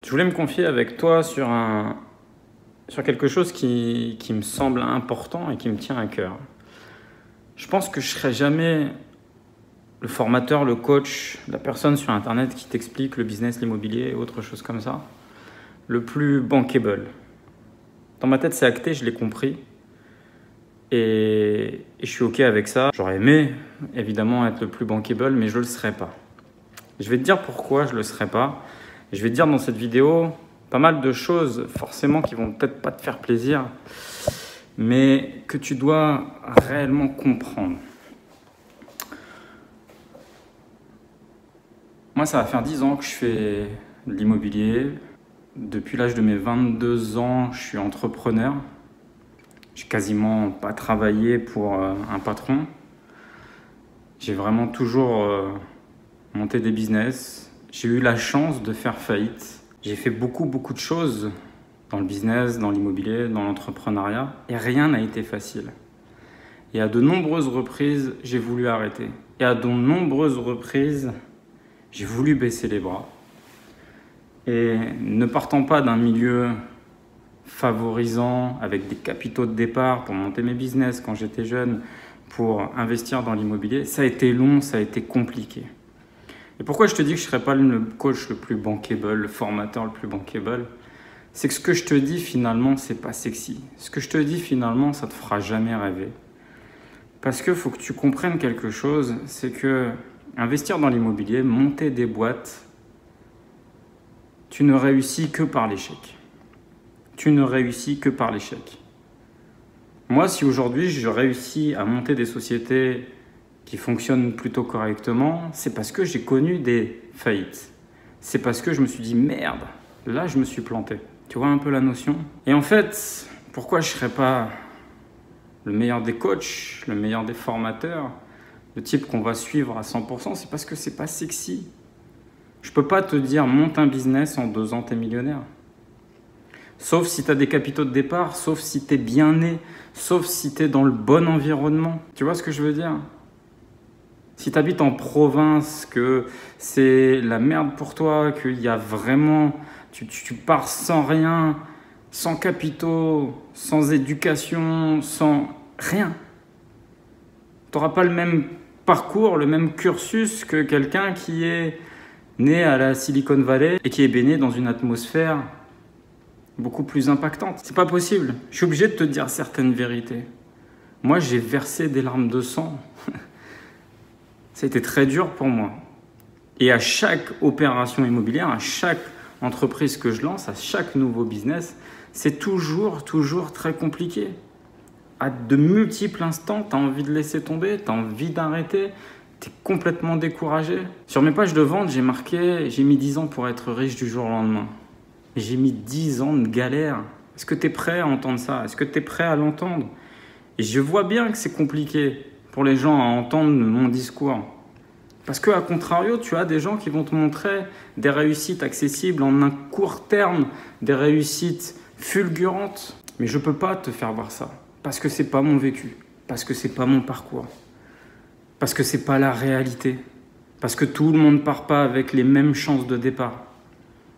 Je voulais me confier avec toi sur quelque chose qui me semble important et qui me tient à cœur. Je pense que je ne serai jamais le formateur, le coach, la personne sur Internet qui t'explique le business, l'immobilier et autre chose comme ça, le plus bankable. Dans ma tête, c'est acté, je l'ai compris. Et je suis OK avec ça. J'aurais aimé, évidemment, être le plus bankable, mais je ne le serai pas. Je vais te dire pourquoi je ne le serai pas. Je vais te dire dans cette vidéo pas mal de choses, forcément, qui vont peut-être pas te faire plaisir, mais que tu dois réellement comprendre. Moi, ça va faire 10 ans que je fais de l'immobilier. Depuis l'âge de mes 22 ans, je suis entrepreneur. J'ai quasiment pas travaillé pour un patron. J'ai vraiment toujours monté des business. J'ai eu la chance de faire faillite. J'ai fait beaucoup de choses dans le business, dans l'immobilier, dans l'entrepreneuriat. Et rien n'a été facile. Et à de nombreuses reprises, j'ai voulu arrêter. Et à de nombreuses reprises, j'ai voulu baisser les bras. Et ne partant pas d'un milieu favorisant, avec des capitaux de départ pour monter mes business quand j'étais jeune, pour investir dans l'immobilier, ça a été long, ça a été compliqué. Et pourquoi je te dis que je ne serai pas le coach le plus bankable, le formateur le plus bankable, c'est que ce que je te dis finalement, c'est pas sexy. Ce que je te dis finalement, ça te fera jamais rêver. Parce qu'il faut que tu comprennes quelque chose, c'est que investir dans l'immobilier, monter des boîtes, tu ne réussis que par l'échec. Tu ne réussis que par l'échec. Moi, si aujourd'hui je réussis à monter des sociétés qui fonctionnent plutôt correctement, c'est parce que j'ai connu des faillites. C'est parce que je me suis dit merde, là je me suis planté. Tu vois un peu la notion? Et en fait, pourquoi je ne serais pas le meilleur des coachs, le meilleur des formateurs, le type qu'on va suivre à 100%, c'est parce que c'est pas sexy. Je peux pas te dire monte un business en 2 ans t'es millionnaire. Sauf si tu as des capitaux de départ, sauf si tu es bien né, sauf si tu es dans le bon environnement. Tu vois ce que je veux dire? Si tu habites en province, que c'est la merde pour toi, qu'il y a vraiment... Tu pars sans rien, sans capitaux, sans éducation, sans rien. Tu n'auras pas le même parcours, le même cursus que quelqu'un qui est né à la Silicon Valley et qui est baigné dans une atmosphère beaucoup plus impactante. C'est pas possible. Je suis obligé de te dire certaines vérités. Moi, j'ai versé des larmes de sang. Ça a été très dur pour moi. Et à chaque opération immobilière, à chaque entreprise que je lance, à chaque nouveau business, c'est toujours très compliqué. À de multiples instants, tu as envie de laisser tomber, tu as envie d'arrêter, tu es complètement découragé. Sur mes pages de vente, j'ai mis 10 ans pour être riche du jour au lendemain. J'ai mis 10 ans de galère. Est-ce que tu es prêt à entendre ça? Est-ce que tu es prêt à l'entendre? Et je vois bien que c'est compliqué pour les gens à entendre mon discours. Parce qu'à contrario, tu as des gens qui vont te montrer des réussites accessibles en un court terme, des réussites fulgurantes. Mais je ne peux pas te faire voir ça. Parce que ce n'est pas mon vécu. Parce que ce n'est pas mon parcours. Parce que ce n'est pas la réalité. Parce que tout le monde ne part pas avec les mêmes chances de départ.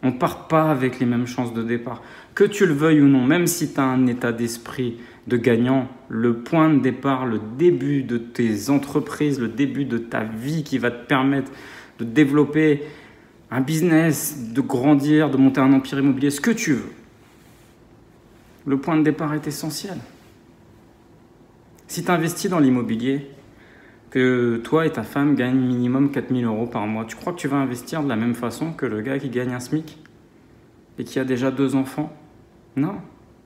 On ne part pas avec les mêmes chances de départ. Que tu le veuilles ou non, même si tu as un état d'esprit de gagnant, le point de départ, le début de tes entreprises, le début de ta vie qui va te permettre de développer un business, de grandir, de monter un empire immobilier, ce que tu veux. Le point de départ est essentiel. Si tu investis dans l'immobilier, que toi et ta femme gagnent minimum 4 000 € par mois, tu crois que tu vas investir de la même façon que le gars qui gagne un SMIC et qui a déjà 2 enfants? Non.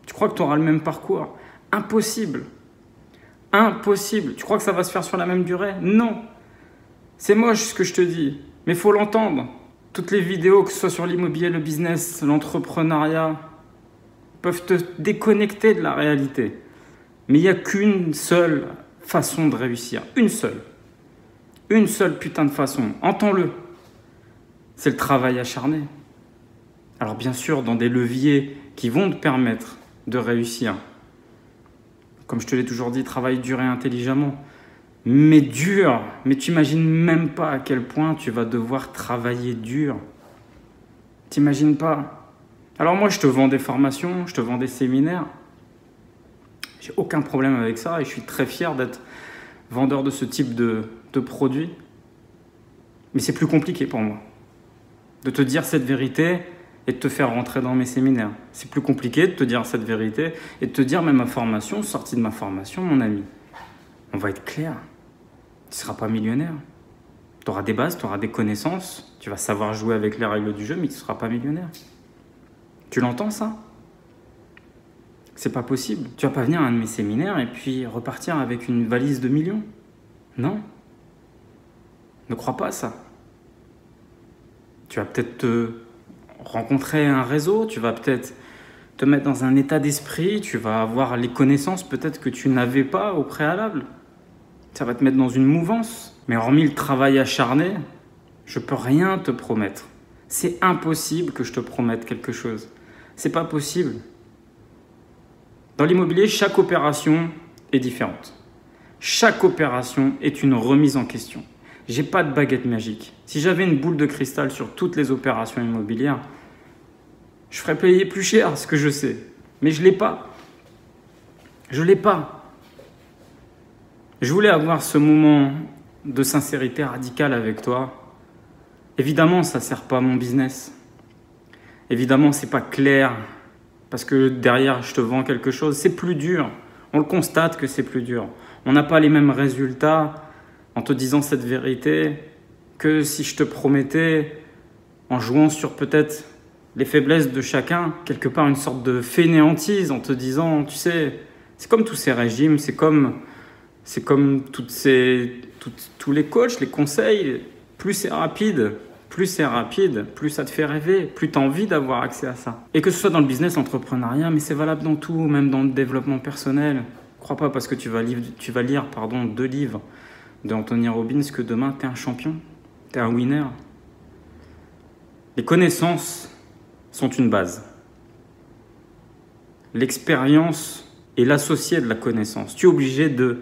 Tu crois que tu auras le même parcours? Impossible. Impossible. Tu crois que ça va se faire sur la même durée? Non. C'est moche ce que je te dis, mais il faut l'entendre. Toutes les vidéos, que ce soit sur l'immobilier, le business, l'entrepreneuriat, peuvent te déconnecter de la réalité. Mais il n'y a qu'une seule façon de réussir. Une seule. Une seule putain de façon. Entends-le. C'est le travail acharné. Alors bien sûr, dans des leviers qui vont te permettre de réussir. Comme je te l'ai toujours dit, travaille dur et intelligemment. Mais dur. Mais tu n'imagines même pas à quel point tu vas devoir travailler dur. T'imagines pas. Alors moi, je te vends des formations, je te vends des séminaires. J'ai aucun problème avec ça et je suis très fier d'être vendeur de ce type de produit. Mais c'est plus compliqué pour moi de te dire cette vérité et de te faire rentrer dans mes séminaires. C'est plus compliqué de te dire cette vérité et de te dire, mais ma formation, sortie de ma formation, mon ami, on va être clair, tu ne seras pas millionnaire. Tu auras des bases, tu auras des connaissances, tu vas savoir jouer avec les règles du jeu, mais tu ne seras pas millionnaire. Tu l'entends ça? C'est pas possible. Tu vas pas venir à un de mes séminaires et puis repartir avec une valise de millions. Non. Ne crois pas à ça. Tu vas peut-être te rencontrer un réseau, tu vas peut-être te mettre dans un état d'esprit, tu vas avoir les connaissances peut-être que tu n'avais pas au préalable. Ça va te mettre dans une mouvance. Mais hormis le travail acharné, je peux rien te promettre. C'est impossible que je te promette quelque chose. C'est pas possible. Dans l'immobilier, chaque opération est différente. Chaque opération est une remise en question. J'ai pas de baguette magique. Si j'avais une boule de cristal sur toutes les opérations immobilières, je ferais payer plus cher, ce que je sais. Mais je l'ai pas. Je l'ai pas. Je voulais avoir ce moment de sincérité radicale avec toi. Évidemment, ça sert pas à mon business. Évidemment, c'est pas clair. Parce que derrière, je te vends quelque chose. C'est plus dur. On le constate que c'est plus dur. On n'a pas les mêmes résultats en te disant cette vérité que si je te promettais, en jouant sur peut-être les faiblesses de chacun, quelque part une sorte de fainéantise en te disant, tu sais, c'est comme tous ces régimes, c'est comme tous les coachs, les conseils, plus c'est rapide, plus ça te fait rêver, plus tu as envie d'avoir accès à ça. Et que ce soit dans le business, l'entrepreneuriat, mais c'est valable dans tout, même dans le développement personnel. Crois pas parce que tu vas lire 2 livres d'Anthony Robbins que demain tu es un champion, tu es un winner. Les connaissances sont une base. L'expérience est l'associé de la connaissance. Tu es obligé de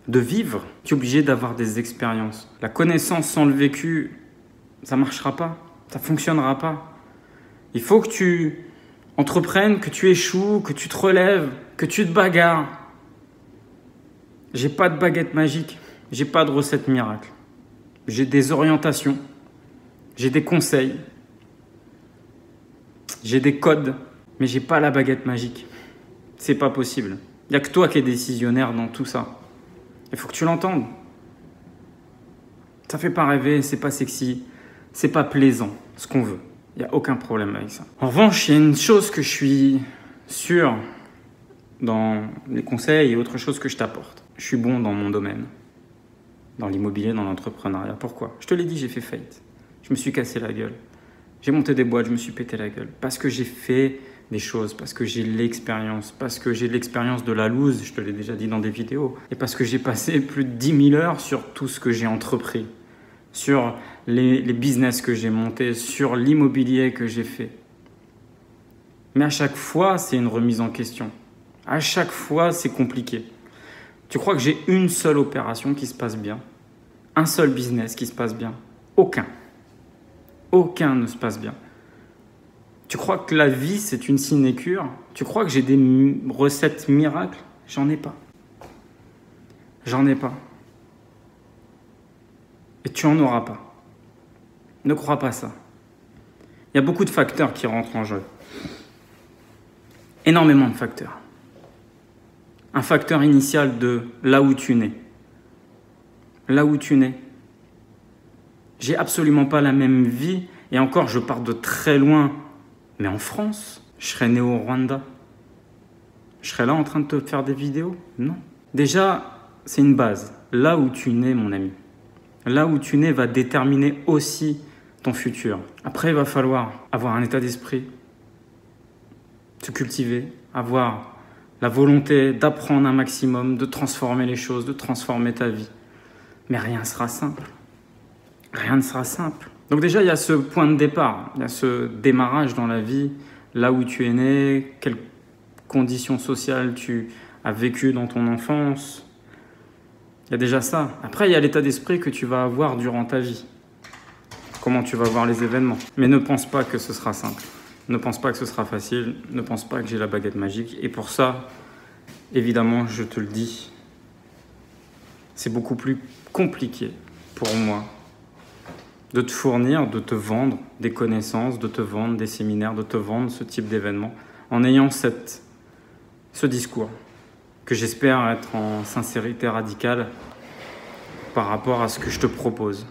vivre, tu es obligé d'avoir des expériences. La connaissance sans le vécu, ça ne marchera pas, ça ne fonctionnera pas. Il faut que tu entreprennes, que tu échoues, que tu te relèves, que tu te bagarres. J'ai pas de baguette magique, j'ai pas de recette miracle. J'ai des orientations, j'ai des conseils, j'ai des codes, mais j'ai pas la baguette magique. C'est pas possible. Il n'y a que toi qui es décisionnaire dans tout ça. Il faut que tu l'entendes. Ça fait pas rêver, c'est pas sexy, c'est pas plaisant, ce qu'on veut. Il n'y a aucun problème avec ça. En revanche, il y a une chose que je suis sûr dans les conseils et autre chose que je t'apporte. Je suis bon dans mon domaine, dans l'immobilier, dans l'entrepreneuriat. Pourquoi? Je te l'ai dit, j'ai fait faillite. Je me suis cassé la gueule. J'ai monté des boîtes, je me suis pété la gueule. Parce que j'ai fait des choses, parce que j'ai l'expérience, parce que j'ai l'expérience de la loose, je te l'ai déjà dit dans des vidéos, et parce que j'ai passé plus de 10 000 heures sur tout ce que j'ai entrepris, sur les business que j'ai montés, sur l'immobilier que j'ai fait. Mais à chaque fois, c'est une remise en question. À chaque fois, c'est compliqué. Tu crois que j'ai une seule opération qui se passe bien? Un seul business qui se passe bien? Aucun. Aucun ne se passe bien. Tu crois que la vie, c'est une sinécure? Tu crois que j'ai des recettes miracles? J'en ai pas. J'en ai pas. Et tu en auras pas. Ne crois pas ça. Il y a beaucoup de facteurs qui rentrent en jeu. Énormément de facteurs. Un facteur initial de là où tu nais. Là où tu nais. J'ai absolument pas la même vie. Et encore, je pars de très loin. Mais en France, je serais né au Rwanda. Je serais là en train de te faire des vidéos? Non. Déjà, c'est une base. Là où tu nais, mon ami. Là où tu nais va déterminer aussi ton futur. Après, il va falloir avoir un état d'esprit, se cultiver, avoir la volonté d'apprendre un maximum, de transformer les choses, de transformer ta vie. Mais rien ne sera simple. Rien ne sera simple. Donc déjà, il y a ce point de départ, il y a ce démarrage dans la vie, là où tu es né, quelles conditions sociales tu as vécues dans ton enfance. Il y a déjà ça. Après, il y a l'état d'esprit que tu vas avoir durant ta vie. Comment tu vas voir les événements. Mais ne pense pas que ce sera simple. Ne pense pas que ce sera facile, ne pense pas que j'ai la baguette magique. Et pour ça, évidemment, je te le dis, c'est beaucoup plus compliqué pour moi de te fournir, de te vendre des connaissances, de te vendre des séminaires, de te vendre ce type d'événement, en ayant ce discours que j'espère être en sincérité radicale par rapport à ce que je te propose.